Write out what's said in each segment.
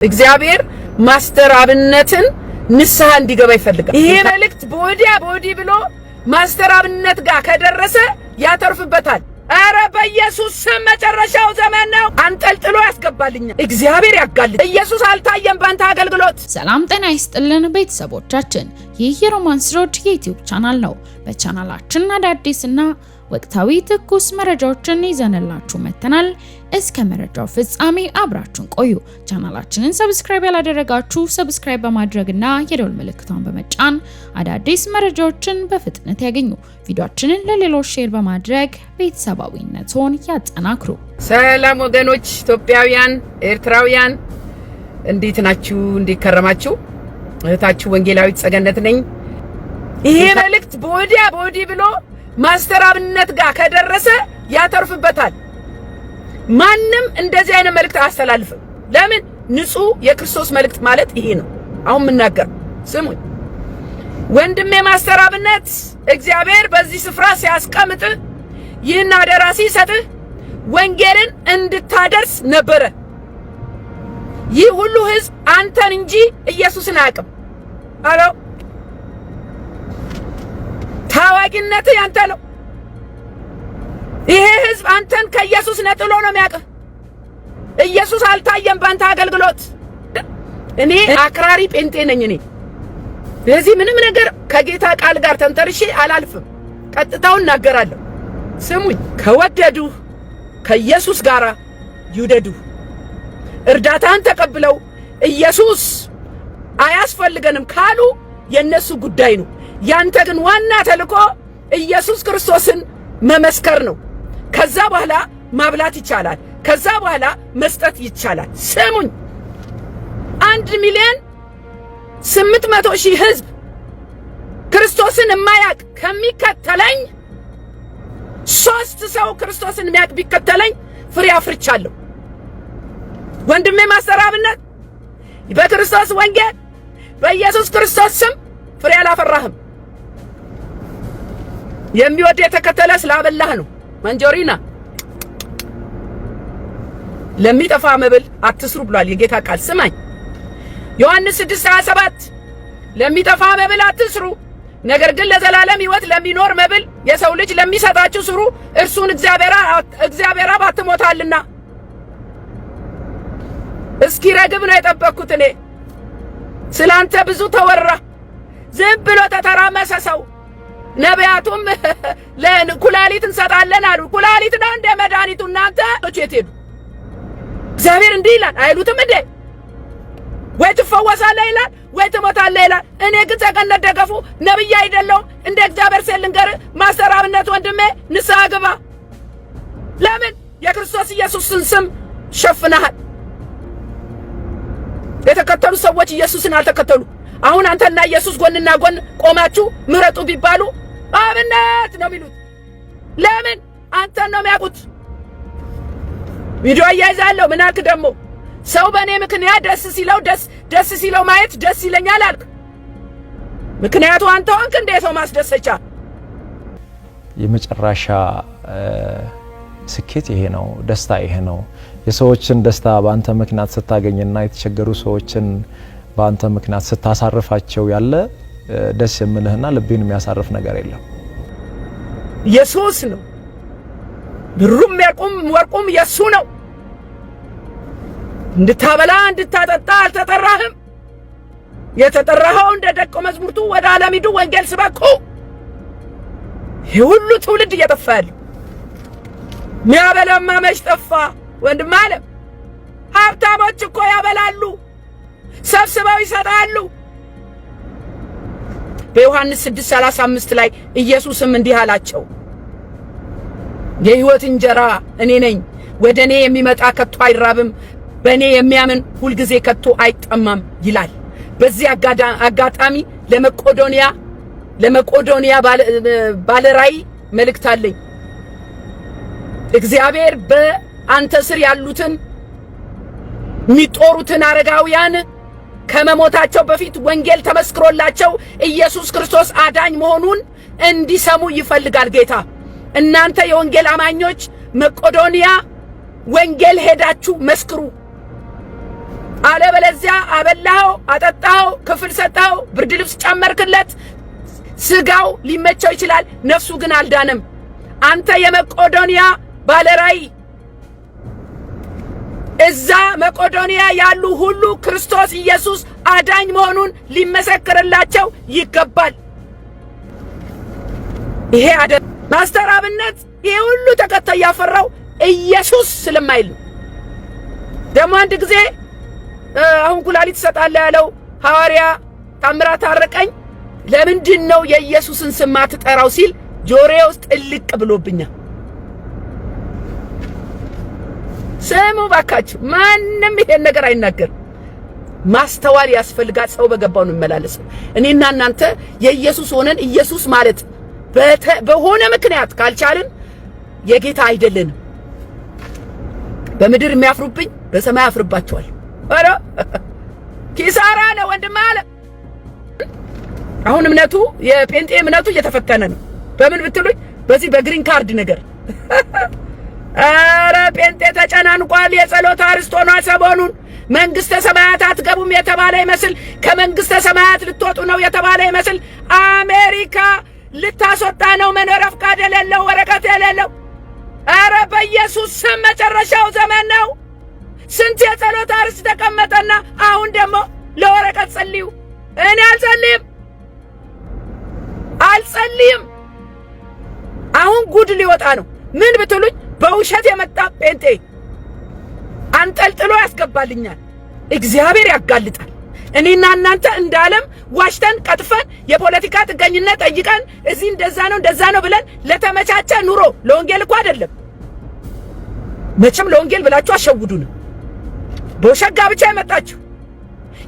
እግዚአብሔር ማስተር አብነትን ንስሐ እንዲገባ ይፈልጋል። ይሄ መልእክት ቦዲ ብሎ ማስተር አብነት ጋር ከደረሰ ያተርፍበታል። አረ በኢየሱስ ስም መጨረሻው ዘመን ነው። አንጠልጥሎ ያስገባልኛል። እግዚአብሔር ያጋልጥ። ኢየሱስ አልታየም ባንተ አገልግሎት። ሰላም ጤና ይስጥልን ቤተሰቦቻችን፣ ይህ የሮማንስ ሮድ የዩቲዩብ ቻናል ነው። በቻናላችን አዳዲስና ወቅታዊ ትኩስ መረጃዎችን ይዘንላችሁ መተናል። እስከ መረጃው ፍጻሜ አብራችሁን ቆዩ። ቻናላችንን ሰብስክራይብ ያላደረጋችሁ ሰብስክራይብ በማድረግና የደወል ምልክቷን በመጫን አዳዲስ መረጃዎችን በፍጥነት ያገኙ። ቪዲዮአችንን ለሌሎች ሼር በማድረግ ቤተሰባዊነቱን ያጠናክሩ። ሰላም ወገኖች፣ ኢትዮጵያውያን፣ ኤርትራውያን እንዴት ናችሁ? እንዴት ከረማችሁ? እህታችሁ ወንጌላዊት ጸገነት ነኝ። ይሄ መልእክት ቦዲ ብሎ ማስተር አብነት ጋር ከደረሰ ያተርፍበታል። ማንም እንደዚህ አይነት መልእክት አያስተላልፍም። ለምን? ንጹህ የክርስቶስ መልእክት ማለት ይሄ ነው። አሁን ምናገር ስሙኝ። ወንድሜ ማስተር አብነት እግዚአብሔር በዚህ ስፍራ ሲያስቀምጥ ይህን አደራ ሲሰጥህ ወንጌልን እንድታደርስ ነበረ። ይህ ሁሉ ህዝብ አንተን እንጂ ኢየሱስን አያውቅም። አሎ ታዋቂነት ያንተ ነው። ይሄ ህዝብ አንተን ከኢየሱስ ነጥሎ ነው የሚያውቅህ። ኢየሱስ አልታየም ባንተ አገልግሎት። እኔ አክራሪ ጴንጤ ነኝ። እኔ ለዚህ ምንም ነገር ከጌታ ቃል ጋር ተንተርሼ አላልፍም። ቀጥታውን እናገራለሁ። ስሙኝ። ከወደዱ ከኢየሱስ ጋር ይውደዱ። እርዳታን ተቀብለው ኢየሱስ አያስፈልገንም ካሉ የነሱ ጉዳይ ነው። ያንተ ግን ዋና ተልኮ ኢየሱስ ክርስቶስን መመስከር ነው። ከዛ በኋላ ማብላት ይቻላል። ከዛ በኋላ መስጠት ይቻላል። ስሙኝ። 1,800,000 ህዝብ ክርስቶስን የማያውቅ ከሚከተለኝ 3 ሰው ክርስቶስን የሚያውቅ ቢከተለኝ ፍሬ አፍርቻለሁ። ወንድሜ ማስተር አብነት በክርስቶስ ወንጌል በኢየሱስ ክርስቶስ ስም ፍሬ አላፈራህም። የሚወድ የተከተለ ስላበላህ ነው። መንጆሪና ለሚጠፋ መብል አትስሩ ብሏል የጌታ ቃል። ስማኝ። ዮሐንስ 6:27 ለሚጠፋ መብል አትስሩ፣ ነገር ግን ለዘላለም ሕይወት ለሚኖር መብል የሰው ልጅ ለሚሰጣችሁ ስሩ፣ እርሱን እግዚአብሔር አብ አትሞታልና። እስኪ ረግብ ነው የጠበቅኩት እኔ። ስላንተ ብዙ ተወራ፣ ዝም ብሎ ተተራመሰ ሰው። ነቢያቱም ለኩላሊት እንሰጣለን አሉ። ኩላሊት ነው እንደ መድኃኒቱ። እናንተ የት ሄዱ? እግዚአብሔር እንዲህ ይላል አይሉትም እንዴ? ወይ ትፈወሳለህ ይላል፣ ወይ ትሞታለህ ይላል። እኔ ግን ጸገነት ደገፉ ነብይ አይደለሁም። እንደ እግዚአብሔር ሴል ልንገርህ፣ ማስተር አብነት ወንድሜ ንስሐ ግባ። ለምን? የክርስቶስ ኢየሱስን ስም ሸፍነሃል። የተከተሉ ሰዎች ኢየሱስን አልተከተሉ። አሁን አንተና ኢየሱስ ጎንና ጎን ቆማችሁ ምረጡ ቢባሉ አብነት ነው የሚሉት። ለምን? አንተን ነው የሚያውቁት። ቪዲዮ አያይዛለሁ። ምን አልክ ደግሞ? ሰው በእኔ ምክንያት ደስ ሲለው ማየት ደስ ይለኛል አልክ። ምክንያቱ አንተ ሆንክ እንደ ሰው ማስደሰቻ። የመጨረሻ ስኬት ይሄ ነው፣ ደስታ ይሄ ነው። የሰዎችን ደስታ በአንተ ምክንያት ስታገኝና የተቸገሩ ሰዎችን በአንተ ምክንያት ስታሳርፋቸው ያለ ደስ የሚልህና ልብን የሚያሳርፍ ነገር የለም። ኢየሱስ ነው። ብሩም ወርቁም ኢየሱስ ነው። እንድታበላ እንድታጠጣ አልተጠራህም። የተጠራኸው እንደ ደቀ መዝሙርቱ ወደ ዓለም ሂዱ፣ ወንጌል ስበኩ። ይህ ሁሉ ትውልድ እየጠፋ ያለው ሚያበላማ መች ጠፋ? ወንድም ዓለም ሀብታሞች እኮ ያበላሉ፣ ሰብስበው ይሰጣሉ። በዮሐንስ 6:35 ላይ ኢየሱስም እንዲህ አላቸው፣ የሕይወት እንጀራ እኔ ነኝ። ወደ እኔ የሚመጣ ከቶ አይራብም፣ በእኔ የሚያምን ሁልጊዜ ከቶ አይጠማም ይላል። በዚህ አጋጣሚ ለመቄዶንያ ባለራዕይ መልእክት አለኝ። እግዚአብሔር በአንተ ስር ያሉትን የሚጦሩትን አረጋውያን ከመሞታቸው በፊት ወንጌል ተመስክሮላቸው ኢየሱስ ክርስቶስ አዳኝ መሆኑን እንዲሰሙ ይፈልጋል ጌታ። እናንተ የወንጌል አማኞች መቄዶንያ ወንጌል ሄዳችሁ መስክሩ። አለበለዚያ አበላኸው፣ አጠጣኸው፣ ክፍል ሰጠኸው፣ ብርድ ልብስ ጨመርክለት፣ ስጋው ሊመቸው ይችላል፣ ነፍሱ ግን አልዳንም። አንተ የመቄዶንያ ባለራዕይ፣ እዛ መቄዶንያ ያሉ ሁሉ ክርስቶስ ኢየሱስ አዳኝ መሆኑን ሊመሰክርላቸው ይገባል። ይሄ ማስተር አብነት ይሄ ሁሉ ተከታይ ያፈራው ኢየሱስ ስለማይል ነው። ደግሞ አንድ ጊዜ አሁን ኩላሊት ሰጣለህ ያለው ሐዋርያ ታምራት አረቀኝ ለምንድን ነው የኢየሱስን ስም አትጠራው ሲል ጆሮዬ ውስጥ እልቅ ብሎብኛል። ስሙ ባካችሁ፣ ማንም ይሄን ነገር አይናገር። ማስተዋል ያስፈልጋል። ሰው በገባው ነው የሚመላለሰው። እኔና እናንተ የኢየሱስ ሆነን ኢየሱስ ማለት በሆነ ምክንያት ካልቻልን የጌታ አይደለንም። በምድር የሚያፍሩብኝ በሰማይ አፍርባቸዋል። አረ ኪሳራ አለ ወንድም አለ። አሁን እምነቱ የጴንጤ እምነቱ እየተፈተነ ነው። በምን ብትሉኝ በዚህ በግሪን ካርድ ነገር አረ ጴንጤ ተጨናንቋል። የጸሎት አርስቶ ነው ሰሞኑን። መንግስተ ሰማያት አትገቡም የተባለ ይመስል ከመንግስተ ሰማያት ልትወጡ ነው የተባለ ይመስል አሜሪካ ልታስወጣ ነው። መኖሪያ ፈቃድ የሌለው ወረቀት የሌለው። አረ በኢየሱስ ስም መጨረሻው ዘመን ነው። ስንት የጸሎት አርስት ተቀመጠና አሁን ደግሞ ለወረቀት ጸልዩ። እኔ አልጸልይም። አሁን ጉድ ሊወጣ ነው። ምን ብትሉኝ በውሸት የመጣ ጴንጤ አንጠልጥሎ ያስገባልኛል። እግዚአብሔር ያጋልጣል። እኔና እናንተ እንዳለም ዋሽተን ቀጥፈን የፖለቲካ ጥገኝነት ጠይቀን እዚህ እንደዛ ነው ብለን ለተመቻቸ ኑሮ ለወንጌል እኮ አይደለም። መቼም ለወንጌል ብላችሁ አሸውዱን። በውሸት ጋብቻ የመጣችሁ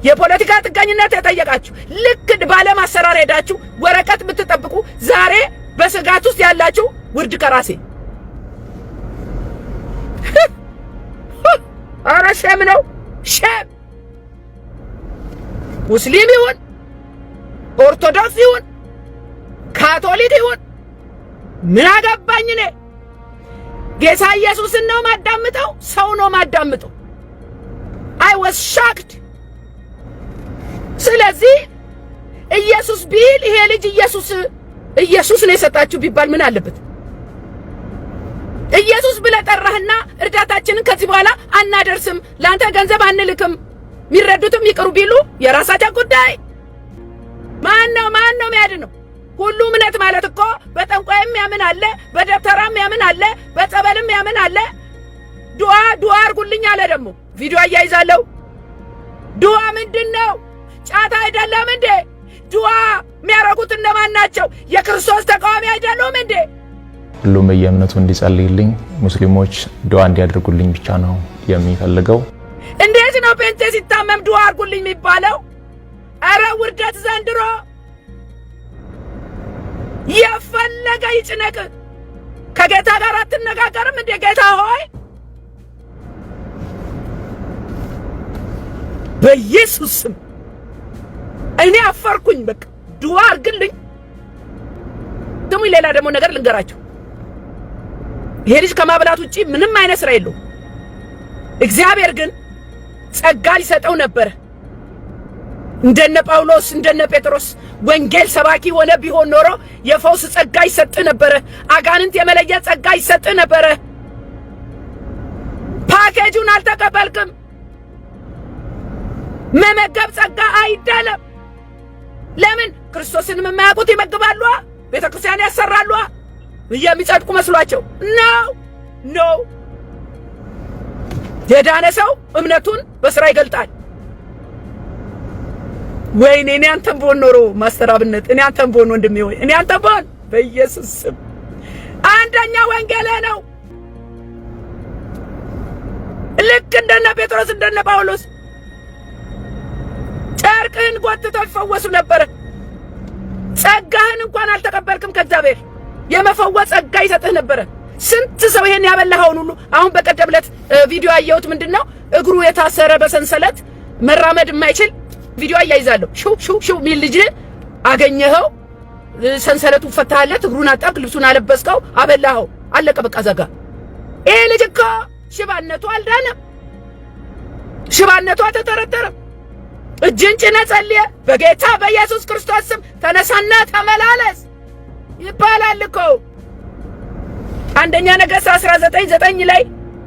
የፖለቲካ ጥገኝነት የጠየቃችሁ ልክ ባለም አሰራር ሄዳችሁ ወረቀት ብትጠብቁ ዛሬ በስጋት ውስጥ ያላችሁ ውርድ ከራሴ። አረ ሸም ነው ሸም። ሙስሊም ይሁን ኦርቶዶክስ ይሁን ካቶሊክ ይሁን ምን አገባኝ እኔ። ጌታ ኢየሱስን ነው ማዳምጠው፣ ሰው ነው ማዳምጠው። I was shocked። ስለዚህ ኢየሱስ ቢል ይሄ ልጅ ኢየሱስ ነው የሰጣችሁ ቢባል ምን አለበት? ኢየሱስ ብለህ ጠራህና እርዳታችንን ከዚህ በኋላ አናደርስም፣ ላንተ ገንዘብ አንልክም፣ የሚረዱትም ይቅሩ ቢሉ የራሳቸው ጉዳይ። ማን ነው የሚያድነው? ሁሉ እምነት ማለት እኮ በጠንቋይም ያምን አለ፣ በደብተራም ያምን አለ፣ በጸበልም ያምን አለ። ዱዓ አድርጉልኝ አለ። ደግሞ ቪዲዮ አያይዛለሁ። ዱዓ ምንድነው? ጫት አይደለም እንዴ? ዱዓ የሚያረጉት እነማን ናቸው? የክርስቶስ ተቃዋሚ አይደሉም እንዴ? ሁሉም በየእምነቱ እንዲጸልይልኝ፣ ሙስሊሞች ዱዓ እንዲያደርጉልኝ ብቻ ነው የሚፈልገው። እንዴት ነው ጴንጤ ሲታመም ዱዓ አድርጉልኝ የሚባለው? አረ ውርደት ዘንድሮ። የፈለገ ይጭነቅ ከጌታ ጋር አትነጋገርም እንዴ? ጌታ ሆይ በኢየሱስ ስም እኔ አፈርኩኝ። በቃ ዱዓ አድርግልኝ። ደግሞ ሌላ ደግሞ ነገር ልንገራችሁ። ይሄ ልጅ ከማብላት ውጪ ምንም አይነት ስራ የለውም። እግዚአብሔር ግን ጸጋ ሊሰጠው ነበር። እንደነ ጳውሎስ እንደነ ጴጥሮስ ወንጌል ሰባኪ ሆነ ቢሆን ኖሮ የፈውስ ጸጋ ይሰጥ ነበር። አጋንንት የመለየት ጸጋ ይሰጥ ነበር። ፓኬጁን አልተቀበልክም። መመገብ ጸጋ አይደለም። ለምን? ክርስቶስን የማያውቁት ይመግባሉ፣ ቤተክርስቲያን ያሰራሉ፣ የሚጸድቁ መስሏቸው ነው። የዳነ ሰው እምነቱን በስራ ይገልጣል። ወይኔ እኔ አንተን ብሆን ኖሮ ማስተር አብነት፣ እኔ አንተን ብሆን ወንድሜ ሆይ፣ እኔ አንተን ብሆን በኢየሱስ ስም አንደኛ ወንጌል ነው። ልክ እንደነ ጴጥሮስ እንደነ ጳውሎስ ጨርቅህን ጎትተው ይፈወሱ ነበር። ጸጋህን እንኳን አልተቀበልክም ከእግዚአብሔር። የመፈወስ ጸጋ ይሰጥህ ነበር። ስንት ሰው ይሄን ያበላኸውን ሁሉ አሁን በቀደም ዕለት ቪዲዮ አየሁት። ምንድነው እግሩ የታሰረ በሰንሰለት መራመድ የማይችል ቪዲዮ አያይዛለሁ። ሹ ሚል ልጅ አገኘኸው፣ ሰንሰለቱ ፈታለት፣ እግሩን አጠብቅ፣ ልብሱን አለበስከው፣ አበላኸው፣ አለቀ በቃ ዘጋ። ይሄ ልጅ እኮ ሽባነቱ አልዳነም። ሽባነቷ ተጠረጠረ። እጅን ጭነህ ጸልየህ በጌታ በኢየሱስ ክርስቶስ ስም ተነሳና ተመላለስ ይባላል እኮ። አንደኛ ነገሥት 19:9 ላይ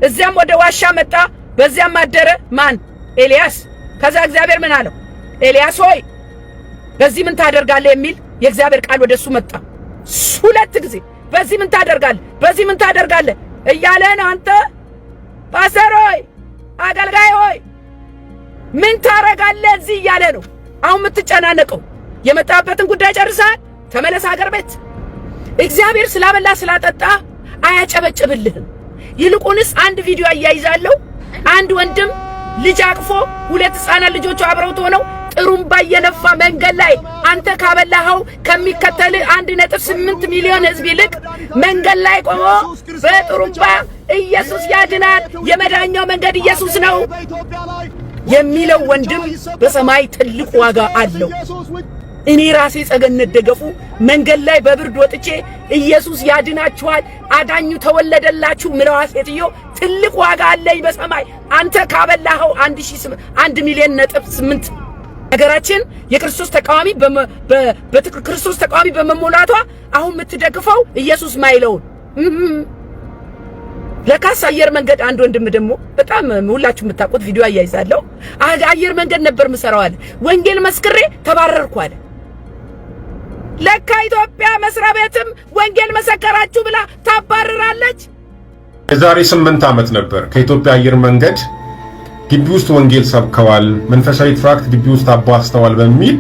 እዚያም ወደ ዋሻ መጣ፣ በዚያም አደረ። ማን? ኤልያስ። ከዛ እግዚአብሔር ምን አለው? ኤልያስ ሆይ በዚህ ምን ታደርጋለህ የሚል የእግዚአብሔር ቃል ወደሱ መጣ። 2 ጊዜ በዚህ ምን ታደርጋለህ፣ በዚህ ምን ታደርጋለህ እያለን አንተ ፓስተር ሆይ አገልጋይ ሆይ ምን ታረጋለህ እዚህ እያለ ነው አሁን የምትጨናነቀው። የመጣበትን ጉዳይ ጨርሰሃል፣ ተመለስ ሀገር ቤት። እግዚአብሔር ስላበላ ስላጠጣ አያጨበጭብልህም። ይልቁንስ አንድ ቪዲዮ አያይዛለሁ። አንድ ወንድም ልጅ አቅፎ 2 ሕፃናት ልጆቹ አብረውት ሆነው ጥሩምባ እየነፋ መንገድ ላይ አንተ ካበላኸው ከሚከተል 1.8 ሚሊዮን ሕዝብ ይልቅ መንገድ ላይ ቆሞ በጥሩምባ ኢየሱስ ያድናል፣ የመዳኛው መንገድ ኢየሱስ ነው የሚለው ወንድም በሰማይ ትልቅ ዋጋ አለው። እኔ ራሴ ጸገነት ደገፉ መንገድ ላይ በብርድ ወጥቼ ኢየሱስ ያድናችኋል፣ አዳኙ ተወለደላችሁ ምለዋ ሴትዮ ትልቅ ዋጋ አለኝ በሰማይ። አንተ ካበላኸው 1 ሚሊዮን ነጥብ 8 ሀገራችን የክርስቶስ ተቃዋሚ በክርስቶስ ተቃዋሚ በመሞላቷ አሁን የምትደግፈው ኢየሱስ ማይለውን ለካስ አየር መንገድ አንድ ወንድም ደግሞ በጣም ሁላችሁ የምታውቁት ቪዲዮ አያይዛለሁ። አየር መንገድ ነበር ምሰራው አለ። ወንጌል መስክሬ ተባረርኩ አለ። ለካ ኢትዮጵያ መስሪያ ቤትም ወንጌል መሰከራችሁ ብላ ታባረራለች። የዛሬ 8 ዓመት ነበር ከኢትዮጵያ አየር መንገድ ግቢ ውስጥ ወንጌል ሰብከዋል፣ መንፈሳዊ ትራክት ግቢ ውስጥ አባስተዋል በሚል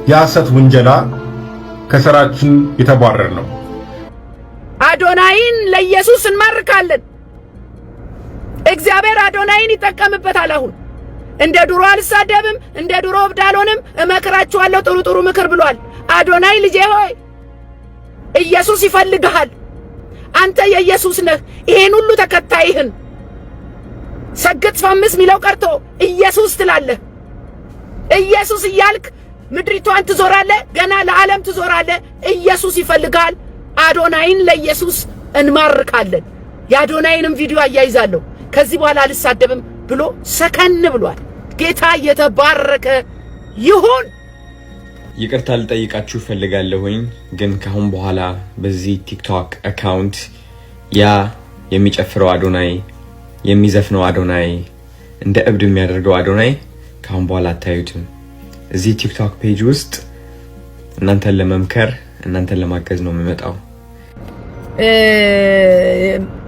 የሐሰት ውንጀላ ከስራችን የተባረር ነው። አዶናይን ለኢየሱስ እንማርካለን። እግዚአብሔር አዶናይን ይጠቀምበታል። አሁን እንደ ድሮ አልሳደብም፣ እንደ ድሮ እብድ አልሆንም፣ እመክራችኋለሁ ጥሩ ጥሩ ምክር ብሏል። አዶናይ ልጄ ሆይ ኢየሱስ ይፈልግሃል። አንተ የኢየሱስ ነህ። ይሄን ሁሉ ተከታይህን ሰግጥ ፈምስ ሚለው ቀርቶ ኢየሱስ ትላለህ። ኢየሱስ እያልክ ምድሪቷን ትዞራለህ፣ ገና ለዓለም ትዞራለህ። ኢየሱስ ይፈልግሃል። አዶናይን ለኢየሱስ እንማርካለን። የአዶናይንም ቪዲዮ አያይዛለሁ። ከዚህ በኋላ አልሳደብም ብሎ ሰከን ብሏል። ጌታ የተባረከ ይሁን። ይቅርታ ልጠይቃችሁ ፈልጋለሁኝ፣ ግን ካሁን በኋላ በዚህ ቲክቶክ አካውንት ያ የሚጨፍረው አዶናይ፣ የሚዘፍነው አዶናይ፣ እንደ እብድ የሚያደርገው አዶናይ ካሁን በኋላ አታዩትም። እዚህ ቲክቶክ ፔጅ ውስጥ እናንተን ለመምከር እናንተን ለማገዝ ነው የምመጣው።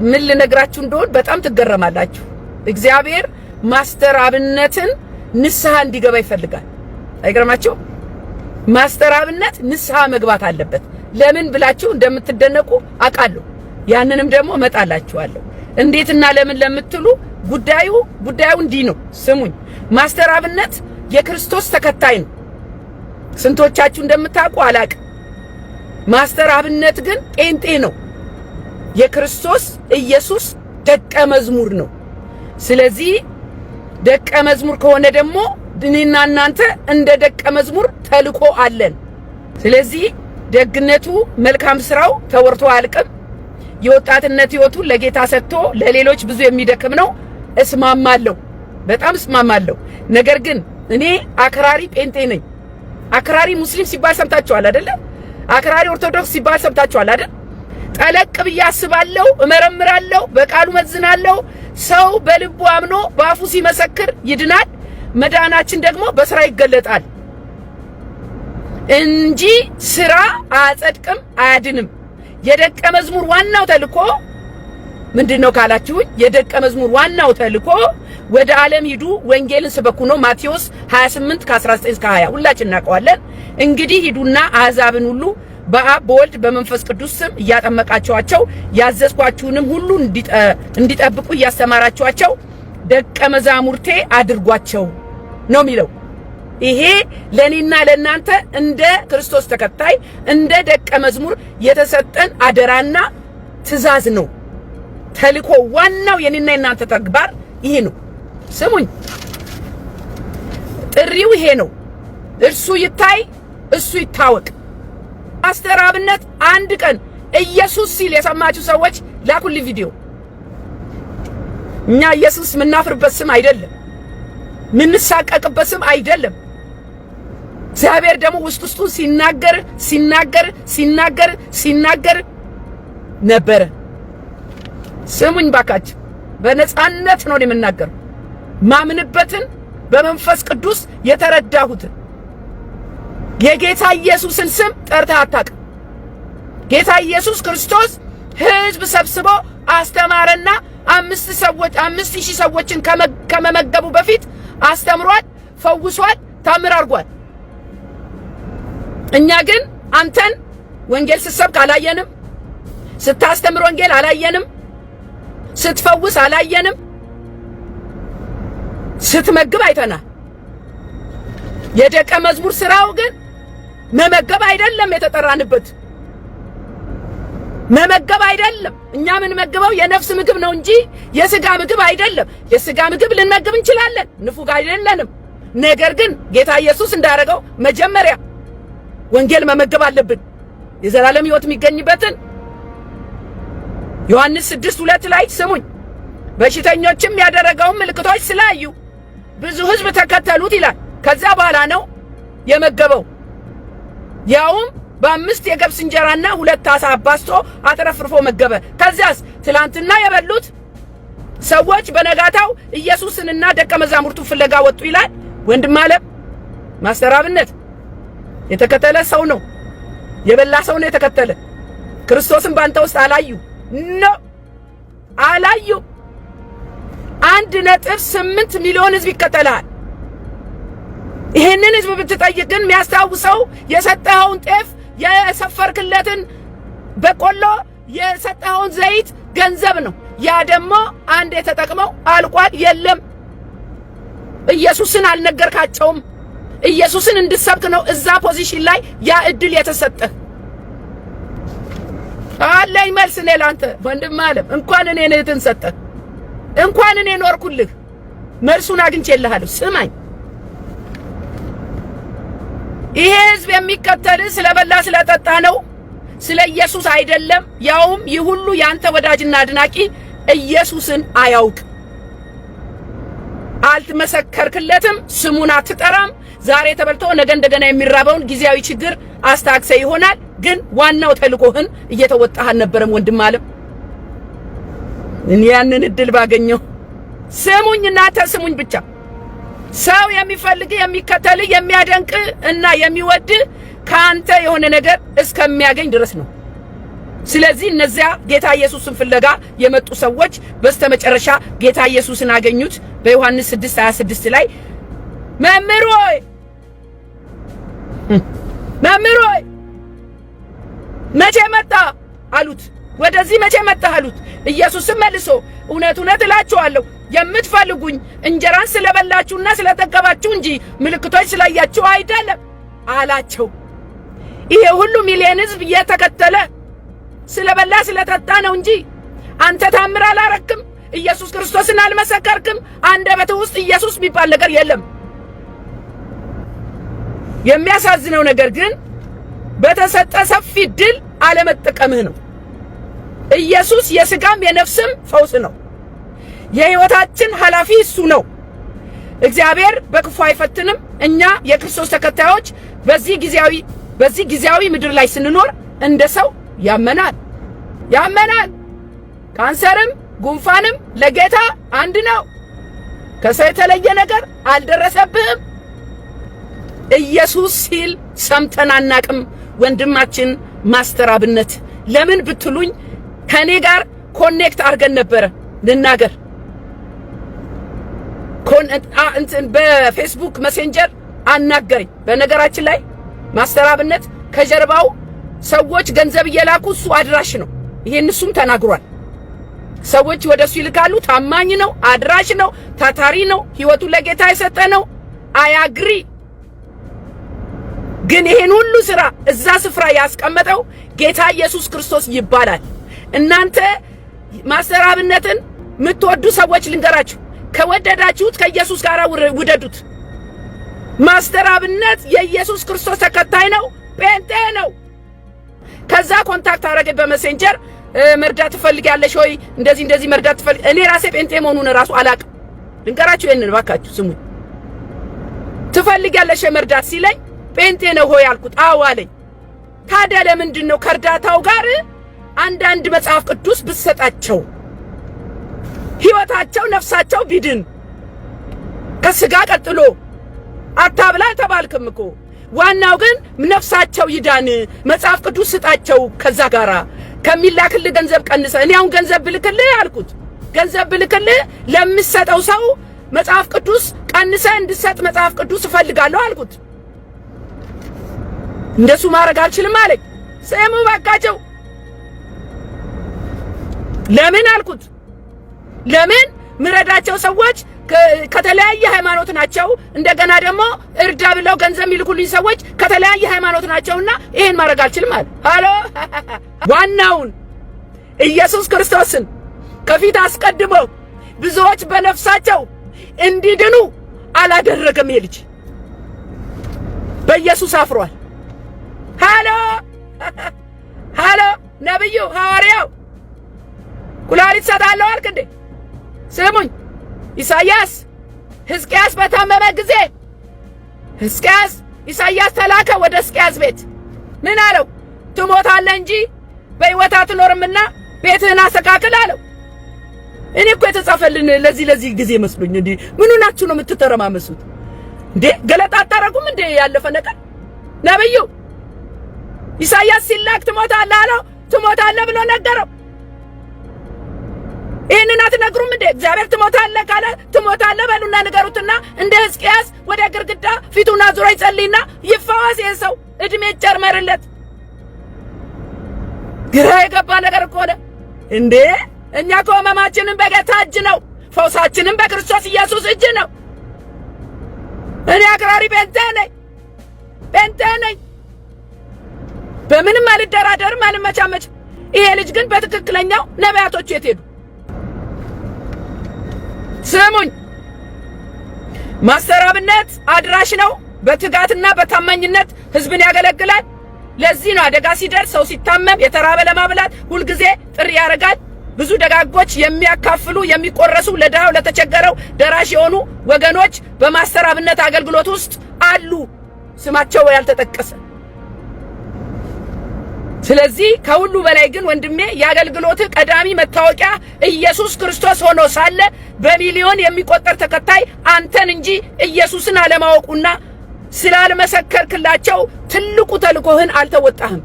ምን ልነግራችሁ እንደሆነ በጣም ትገረማላችሁ። እግዚአብሔር ማስተር አብነትን ንስሐ እንዲገባ ይፈልጋል። አይገርማችሁ? ማስተር አብነት ንስሐ መግባት አለበት። ለምን ብላችሁ እንደምትደነቁ አውቃለሁ። ያንንም ደግሞ እመጣላችኋለሁ። እንዴትና ለምን ለምትሉ ጉዳዩ እንዲህ ነው። ስሙኝ። ማስተር አብነት የክርስቶስ ተከታይ ነው። ስንቶቻችሁ እንደምታውቁ አላውቅም። ማስተር አብነት ግን ጴንጤ ነው። የክርስቶስ ኢየሱስ ደቀ መዝሙር ነው። ስለዚህ ደቀ መዝሙር ከሆነ ደግሞ እኔና እናንተ እንደ ደቀ መዝሙር ተልኮ አለን። ስለዚህ ደግነቱ መልካም ስራው ተወርቶ አልቅም። የወጣትነት ህይወቱን ለጌታ ሰጥቶ ለሌሎች ብዙ የሚደክም ነው። እስማማለሁ፣ በጣም እስማማለሁ። ነገር ግን እኔ አክራሪ ጴንጤ ነኝ። አክራሪ ሙስሊም ሲባል ሰምታችኋል አይደለ? አክራሪ ኦርቶዶክስ ሲባል ሰምታችኋል አይደል? ጠለቅ ብዬ አስባለሁ፣ እመረምራለሁ፣ በቃሉ መዝናለሁ። ሰው በልቡ አምኖ በአፉ ሲመሰክር ይድናል። መዳናችን ደግሞ በስራ ይገለጣል እንጂ ስራ አያጸድቅም፣ አያድንም። የደቀ መዝሙር ዋናው ተልኮ ምንድነው ካላችሁ፣ የደቀ መዝሙር ዋናው ተልኮ ወደ ዓለም ሂዱ ወንጌልን ስበኩ ነው። ማቴዎስ 28 ከ19 እስከ 20 ሁላችን እናውቀዋለን። እንግዲህ ሂዱና አሕዛብን ሁሉ በአብ በወልድ በመንፈስ ቅዱስ ስም እያጠመቃችኋቸው ያዘዝኳችሁንም ሁሉ እንዲጠብቁ እያስተማራችኋቸው ደቀ መዛሙርቴ አድርጓቸው ነው የሚለው። ይሄ ለኔና ለናንተ እንደ ክርስቶስ ተከታይ እንደ ደቀ መዝሙር የተሰጠን አደራና ትእዛዝ ነው። ተልኮ ዋናው የኔና የናንተ ተግባር ይሄ ነው። ስሙኝ፣ ጥሪው ይሄ ነው። እርሱ ይታይ፣ እሱ ይታወቅ። ማስተር አብነት አንድ ቀን ኢየሱስ ሲል የሰማችሁ ሰዎች ላኩልኝ ቪዲዮ። እኛ ኢየሱስ ምናፍርበት ስም አይደለም። ምንሳቀቅበት ስም አይደለም። እግዚአብሔር ደግሞ ውስጡን ሲናገር ነበረ። ስሙኝ ባካችሁ፣ በነጻነት ነው የምናገረው። ማምንበትን በመንፈስ ቅዱስ የተረዳሁትን የጌታ ኢየሱስን ስም ጠርተህ አታውቅም። ጌታ ኢየሱስ ክርስቶስ ሕዝብ ሰብስቦ አስተማረና 5000 ሰዎችን ከመመገቡ በፊት አስተምሯል፣ ፈውሷል፣ ታምር አድርጓል። እኛ ግን አንተን ወንጌል ስትሰብክ አላየንም፣ ስታስተምር ወንጌል አላየንም፣ ስትፈውስ አላየንም፣ ስትመግብ አይተናል። የደቀ መዝሙር ስራው ግን መመገብ አይደለም የተጠራንበት፣ መመገብ አይደለም። እኛ ምን መግበው የነፍስ ምግብ ነው እንጂ የሥጋ ምግብ አይደለም። የሥጋ ምግብ ልንመግብ እንችላለን፣ ንፉግ አይደለንም። ነገር ግን ጌታ ኢየሱስ እንዳደረገው መጀመሪያ ወንጌል መመገብ አለብን። የዘላለም ሕይወት የሚገኝበትን ዮሐንስ 6:2 ላይ ስሙኝ፣ በሽተኞችም ያደረገውን ምልክቶች ስላዩ ብዙ ሕዝብ ተከተሉት ይላል። ከዛ በኋላ ነው የመገበው፣ ያውም በ5 የገብስ እንጀራና 2 ዓሣ አባስቶ አትረፍርፎ መገበ። ከዚያስ ትላንትና የበሉት ሰዎች በነጋታው ኢየሱስንና ደቀ መዛሙርቱ ፍለጋ ወጡ ይላል። ወንድም ዓለም ማስተር አብነት የተከተለ ሰው ነው፣ የበላ ሰው ነው የተከተለ። ክርስቶስን ባንተ ውስጥ አላዩ። 1.8 ሚሊዮን ሕዝብ ይከተላል። ይሄንን ሕዝብ ብትጠይቅ ግን የሚያስታውሰው የሰጠኸውን ጤፍ፣ የሰፈርክለትን በቆሎ፣ የሰጠኸውን ዘይት ገንዘብ ነው። ያ ደግሞ አንዴ ተጠቅመው አልቋል። የለም ኢየሱስን አልነገርካቸውም። ኢየሱስን እንድትሰብክ ነው እዛ ፖዚሽን ላይ ያ እድል የተሰጠህ። አለኝ መልስ እኔ ላንተ ወንድም ዓለም፣ እንኳን እኔ ነህን ሰጠህ፣ እንኳን እኔ ኖርኩልህ፣ መልሱን አግኝቼልሃለሁ። ስማኝ፣ ይሄ ሕዝብ የሚከተልህ ስለበላ ስለጠጣ ነው፣ ስለ ኢየሱስ አይደለም። ያውም ይህ ሁሉ ያንተ ወዳጅና አድናቂ ኢየሱስን አያውቅ። አልተመሰከርክለትም፣ ስሙን አትጠራም። ዛሬ ተበልቶ ነገ እንደገና የሚራበውን ጊዜያዊ ችግር አስታክሰ ይሆናል፣ ግን ዋናው ተልኮህን እየተወጣህ አልነበረም። ወንድም ዓለም ያንን እድል ባገኘው ስሙኝ፣ እናንተ ስሙኝ ብቻ። ሰው የሚፈልግ የሚከተል የሚያደንቅ እና የሚወድ ካንተ የሆነ ነገር እስከሚያገኝ ድረስ ነው። ስለዚህ እነዚያ ጌታ ኢየሱስን ፍለጋ የመጡ ሰዎች በስተመጨረሻ ጌታ ኢየሱስን አገኙት። በዮሐንስ 6:26 ላይ መምህር ሆይ መቼ መጣ አሉት። ወደዚህ መቼ መጣ አሉት። ኢየሱስም መልሶ እውነት እውነት እላችኋለሁ የምትፈልጉኝ እንጀራን ስለበላችሁና ስለጠገባችሁ እንጂ ምልክቶች ስላያችሁ አይደለም አላቸው። ይሄ ሁሉ ሚሊዮን ሕዝብ የተከተለ ስለበላ ስለጠጣ ነው እንጂ አንተ ታምር አላረክም፣ ኢየሱስ ክርስቶስን አልመሰከርክም። አንደበት ውስጥ ኢየሱስ የሚባል ነገር የለም። የሚያሳዝነው ነገር ግን በተሰጠ ሰፊ ድል አለመጠቀምህ ነው። ኢየሱስ የሥጋም የነፍስም ፈውስ ነው። የሕይወታችን ኃላፊ እሱ ነው። እግዚአብሔር በክፉ አይፈትንም። እኛ የክርስቶስ ተከታዮች በዚህ ጊዜያዊ ምድር ላይ ስንኖር እንደ ሰው ያመናል። ካንሰርም ጉንፋንም ለጌታ አንድ ነው። ከሰው የተለየ ነገር አልደረሰብህም። ኢየሱስ ሲል ሰምተን አናቅም። ወንድማችን ማስተር አብነት ለምን ብትሉኝ ከኔ ጋር ኮኔክት አድርገን ነበረ ልናገር። በፌስቡክ መሴንጀር አናገረኝ። በነገራችን ላይ ማስተር አብነት ከጀርባው ሰዎች ገንዘብ እየላኩ እሱ አድራሽ ነው። ይሄን እሱም ተናግሯል። ሰዎች ወደሱ ይልካሉ። ታማኝ ነው፣ አድራሽ ነው፣ ታታሪ ነው፣ ሕይወቱን ለጌታ የሰጠ ነው። አያግሪ ግን ይሄን ሁሉ ስራ እዛ ስፍራ ያስቀመጠው ጌታ ኢየሱስ ክርስቶስ ይባላል። እናንተ ማስተር አብነትን የምትወዱ ሰዎች ልንገራችሁ፣ ከወደዳችሁት ከኢየሱስ ጋር ውደዱት። ማስተር አብነት የኢየሱስ ክርስቶስ ተከታይ ነው፣ ጴንጤ ነው። ከዛ ኮንታክት አረገ በመሴንጀር መርዳት ትፈልጊያለሽ ወይ? እንደዚህ መርዳት ትፈልጊ? እኔ ራሴ ጴንጤ መሆኑን ራሱ አላቅም። ልንገራችሁ፣ ይሄንን ባካችሁ ስሙ። ትፈልጊያለሽ መርዳት ሲለኝ ጴንጤ ነው ሆይ አልኩት። አዎ አለኝ። ታዲያ ለምንድን ነው ከእርዳታው ጋር አንዳንድ መጽሐፍ ቅዱስ ብትሰጣቸው ሕይወታቸው ነፍሳቸው ቢድን ከስጋ ቀጥሎ አታብላ ተባልክም እኮ ዋናው ግን ነፍሳቸው ይዳን መጽሐፍ ቅዱስ ስጣቸው ከዛ ጋራ ከሚላክልህ ገንዘብ ቀንሰ እኔ አሁን ገንዘብ ብልክልህ አልኩት ገንዘብ ብልክልህ ለምሰጠው ሰው መጽሐፍ ቅዱስ ቀንሰ እንድሰጥ መጽሐፍ ቅዱስ እፈልጋለሁ አልኩት እንደሱ ማድረግ አልችልም አለኝ ስሙ በቃቸው ለምን አልኩት ለምን ምረዳቸው ሰዎች ከተለያየ ሃይማኖት ናቸው እንደገና ደግሞ እርዳ ብለው ገንዘብ ይልኩልኝ ሰዎች ከተለያየ ሃይማኖት ናቸውና ይሄን ማድረግ አልችልም አለ ሃሎ ዋናውን ኢየሱስ ክርስቶስን ከፊት አስቀድሞ ብዙዎች በነፍሳቸው እንዲድኑ አላደረገም ይልጅ በኢየሱስ አፍሯል ሃሎ ነብዩ ሐዋርያው ኩላሊት ሰጣለሁ አልክ እንዴ ስሙኝ ኢሳይያስ ሕዝቅያስ በታመመ ጊዜ ሕዝቅያስ ኢሳይያስ ተላከ ወደ ሕዝቅያስ ቤት ምን አለው ትሞታለህ እንጂ በሕይወት አትኖርምና ቤትህን አስተካክል አለው እኔ እኮ የተጻፈልን ለዚህ ጊዜ መስሎኝ እንዴ ምን ሆናችሁ ነው የምትተረማመሱት እንዴ ገለጣ አታረጉም እንዴ ያለፈ ነገር ነብዩ ኢሳይያስ ሲላክ ትሞታለህ አለው ትሞታለህ ብሎ ነገረው ይሄንን አትነግሩም እንዴ እግዚአብሔር ትሞታለህ ካለ ትሞታለህ በሉና ንገሩትና እንደ ሕዝቅያስ ወደ ግርግዳ ፊቱን አዙሮ ይጸልይና ይፈወስ የሰው እድሜ ይጨመርለት ግራ የገባ ነገር እኮ ነው እንዴ እኛ ከመማችንን በጌታ እጅ ነው ፈውሳችንን በክርስቶስ ኢየሱስ እጅ ነው እኔ አክራሪ ጴንጤ ነኝ በምንም አልደራደርም አልመቻመች ይሄ ልጅ ግን በትክክለኛው ነቢያቶች የት ሄዱ ስሙኝ ማስተር አብነት አድራሽ ነው በትጋትና በታማኝነት ህዝብን ያገለግላል ለዚህ ነው አደጋ ሲደርስ ሰው ሲታመም የተራበ ለማብላት ሁሉ ጊዜ ጥሪ ያረጋል ብዙ ደጋጎች የሚያካፍሉ የሚቆረሱ ለዳው ለተቸገረው ደራሽ የሆኑ ወገኖች በማስተር አብነት አገልግሎት ውስጥ አሉ ስማቸው ያልተጠቀሰ ስለዚህ ከሁሉ በላይ ግን ወንድሜ ያገልግሎት ቀዳሚ መታወቂያ ኢየሱስ ክርስቶስ ሆኖ ሳለ በሚሊዮን የሚቆጠር ተከታይ አንተን እንጂ ኢየሱስን አለማወቁና ስላልመሰከርክላቸው ትልቁ ተልኮህን አልተወጣህም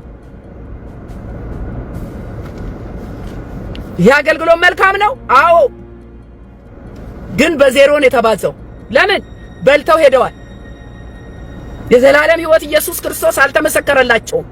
ያገልግሎት መልካም ነው አዎ ግን በዜሮን የተባዘው ለምን በልተው ሄደዋል የዘላለም ሕይወት ኢየሱስ ክርስቶስ አልተመሰከረላቸውም